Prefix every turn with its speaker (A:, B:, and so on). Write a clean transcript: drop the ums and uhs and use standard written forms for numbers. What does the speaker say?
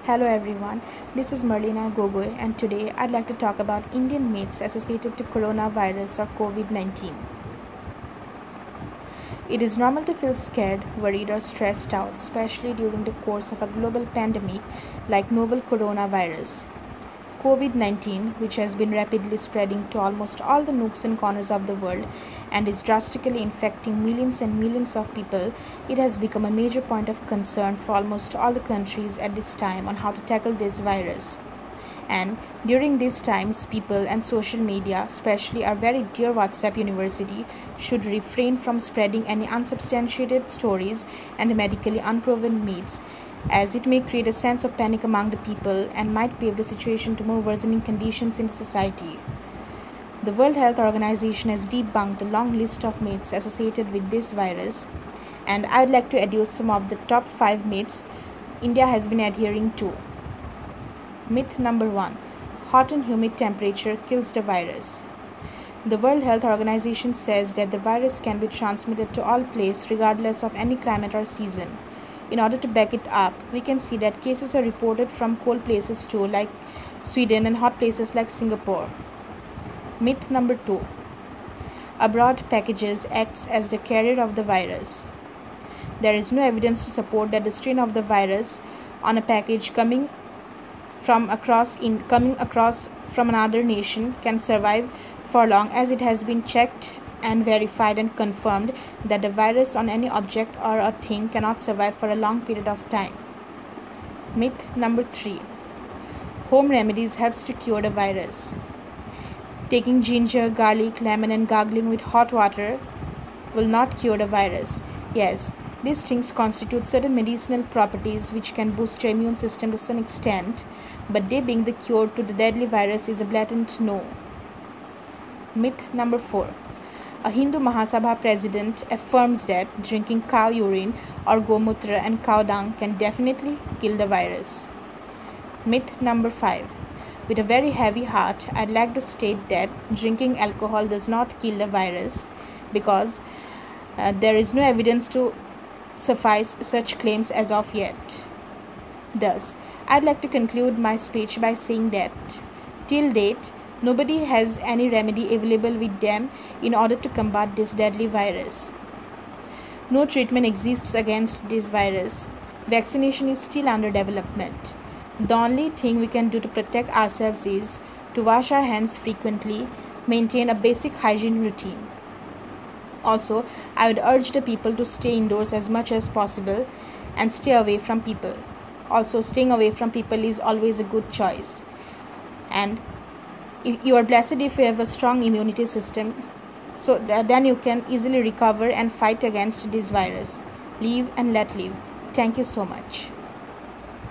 A: Hello everyone, this is Marlena Gogoi and today I'd like to talk about Indian myths associated to coronavirus or COVID-19. It is normal to feel scared, worried or stressed out, especially during the course of a global pandemic like novel coronavirus. COVID-19, which has been rapidly spreading to almost all the nooks and corners of the world and is drastically infecting millions and millions of people, it has become a major point of concern for almost all the countries at this time on how to tackle this virus. And during these times, people and social media, especially our very dear WhatsApp University, should refrain from spreading any unsubstantiated stories and medically unproven myths, as it may create a sense of panic among the people and might pave the situation to more worsening conditions in society. The World Health Organization has debunked a long list of myths associated with this virus, and I would like to adduce some of the top 5 myths India has been adhering to. Myth number 1. Hot and humid temperature kills the virus. The World Health Organization says that the virus can be transmitted to all places regardless of any climate or season. In order to back it up, we can see that cases are reported from cold places too, like Sweden, and hot places like Singapore. Myth number 2. Abroad packages acts as the carrier of the virus. There is no evidence to support that the strain of the virus on a package coming across from another nation can survive for long, as it has been checked and verified and confirmed that the virus on any object or a thing cannot survive for a long period of time. Myth number 3. Home remedies helps to cure the virus. Taking ginger, garlic, lemon and gargling with hot water will not cure the virus. Yes, these things constitute certain medicinal properties which can boost your immune system to some extent, but they being the cure to the deadly virus is a blatant no. Myth number 4. A Hindu Mahasabha president affirms that drinking cow urine or gomutra and cow dung can definitely kill the virus. Myth number 5. With a very heavy heart, I'd like to state that drinking alcohol does not kill the virus because there is no evidence to suffice such claims as of yet. Thus, I'd like to conclude my speech by saying that till date, nobody has any remedy available with them in order to combat this deadly virus. No treatment exists against this virus. Vaccination is still under development. The only thing we can do to protect ourselves is to wash our hands frequently, maintain a basic hygiene routine. Also, I would urge the people to stay indoors as much as possible and stay away from people. Also, staying away from people is always a good choice. And you are blessed if you have a strong immunity system, so then you can easily recover and fight against this virus. Live and let live. Thank you so much.